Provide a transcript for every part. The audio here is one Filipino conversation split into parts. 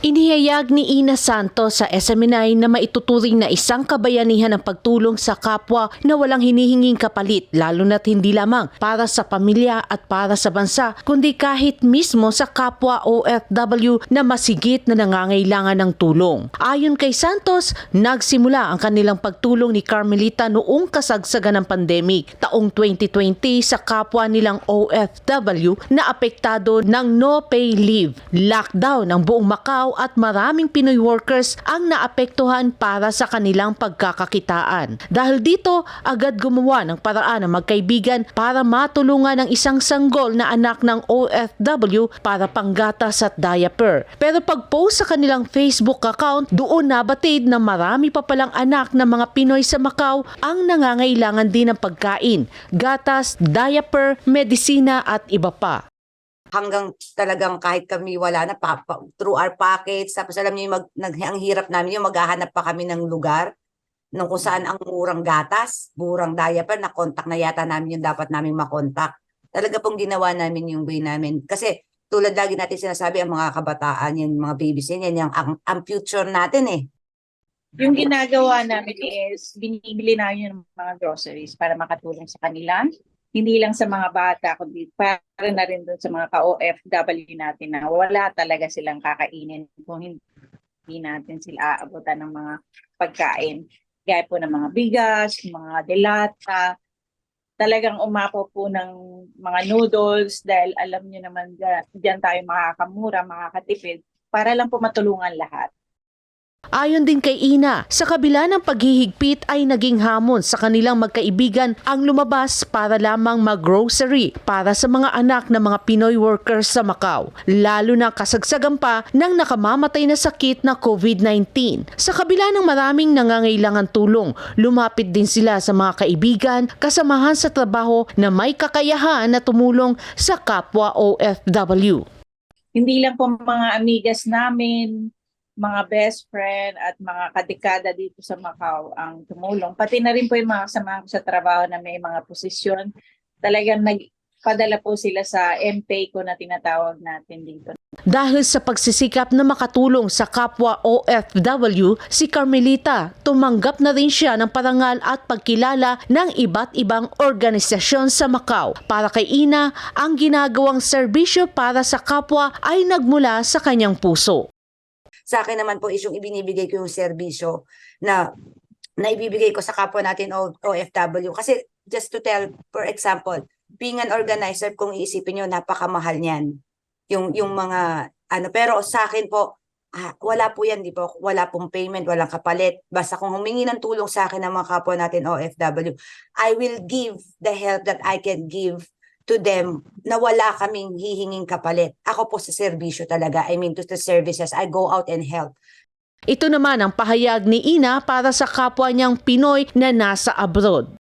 Inihayag ni Ina Santos sa SMNI na maituturing na isang kabayanihan ang pagtulong sa kapwa na walang hinihinging kapalit, lalo na't hindi lamang para sa pamilya at para sa bansa, kundi kahit mismo sa kapwa OFW na masigit na nangangailangan ng tulong. Ayon kay Santos, nagsimula ang kanilang pagtulong ni Carmelita noong kasagsagan ng pandemic taong 2020 sa kapwa nilang OFW na apektado ng no pay leave, lockdown ng buong Macau at maraming Pinoy workers ang naapektuhan para sa kanilang pagkakakitaan. Dahil dito, agad gumawa ng paraan ng magkaibigan para matulungan ang isang sanggol na anak ng OFW para panggatas at diaper. Pero pag-post sa kanilang Facebook account, doon nabatid na marami pa palang anak ng mga Pinoy sa Macau ang nangangailangan din ng pagkain, gatas, diaper, medisina at iba pa. Hanggang talagang kahit kami wala na, through our pockets, tapos alam niyo ang hirap namin yung maghahanap pa kami ng lugar nung kung saan ang murang gatas, murang diaper, na contact na yata namin yung dapat namin makontak. Talaga pong ginawa namin yung way namin. Kasi tulad lagi natin sinasabi, ang mga kabataan, yung mga babies yan, ang future natin eh. Yung ginagawa namin is binibili namin yung mga groceries para makatulong sa kanila. Hindi lang sa mga bata, kundi para na rin doon sa mga ka-OFW natin na wala talaga silang kakainin kung hindi natin sila aabutan ng mga pagkain. Gaya po ng mga bigas, mga delata, talagang umapaw po ng mga noodles dahil alam niyo naman dyan tayo makakamura, makakatipid para lang po matulungan lahat. Ayon din kay Ina, sa kabila ng paghihigpit ay naging hamon sa kanilang magkaibigan ang lumabas para lamang mag-grocery para sa mga anak ng mga Pinoy workers sa Macau, lalo na kasagsagan pa ng nakamamatay na sakit na COVID-19. Sa kabila ng maraming nangangailangan tulong, lumapit din sila sa mga kaibigan, kasamahan sa trabaho na may kakayahan na tumulong sa kapwa OFW. Hindi lang po mga amigas namin, mga best friend at mga kadekada dito sa Macau ang tumulong. Pati na rin po yung mga kasama ko sa trabaho na may mga posisyon. Talagang nagpadala po sila sa MPay ko na tinatawag natin dito. Dahil sa pagsisikap na makatulong sa kapwa OFW, si Carmelita tumanggap na rin siya ng parangal at pagkilala ng iba't ibang organisasyon sa Macau. Para kay Ina, ang ginagawang serbisyo para sa kapwa ay nagmula sa kanyang puso. Sa akin naman po is yung ibinibigay ko yung serbisyo na ibibigay ko sa kapwa natin OFW. Kasi just to tell, for example, being an organizer, kung iisipin nyo, napakamahal niyan. Yung mga, pero sa akin po, wala po yan, di po? Wala pong payment, walang kapalit. Basta kung humingi ng tulong sa akin ng mga kapwa natin OFW, I will give the help that I can give to them na wala kaming hihinging kapalit. Ako po sa serbisyo talaga. I mean, to the services. I go out and help. Ito naman ang pahayag ni Ina para sa kapwa niyang Pinoy na nasa abroad.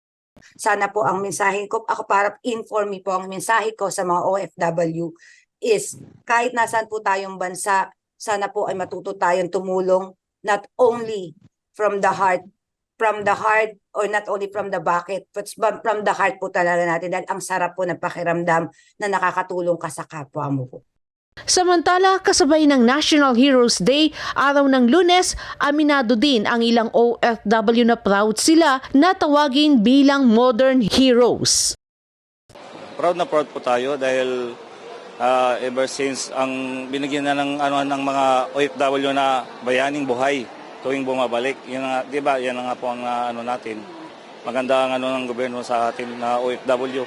Sana po ang mensahe ko, ako para inform me po, ang mensahe ko sa mga OFW is kahit nasaan po tayong bansa, sana po ay matuto tayong tumulong, not only from the heart, or not only from the bucket, but from the heart po talaga natin, dahil ang sarap po ng pakiramdam na nakakatulong ka sa kapwa mo po. Samantala, kasabay ng National Heroes Day, araw ng Lunes, aminado din ang ilang OFW na proud sila na tawagin bilang modern heroes. Proud na proud po tayo dahil ever since ang binigyan na ng mga OFW na bayaning buhay tuwing bumabalik, yun nga, 'di ba? Yan nga po ang natin. Maganda ang ng gobyerno sa atin na OFW.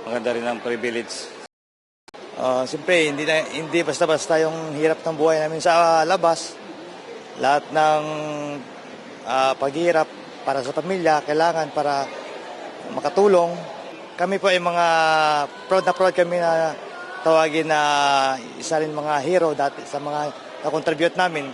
Maganda rin ang privilege. Siyempre, hindi basta-basta yung hirap ng buhay namin sa labas. Lahat ng paghihirap para sa pamilya, kailangan para makatulong. Kami po ay mga proud kami na tawagin na isa rin mga hero dati sa mga na-contribute namin.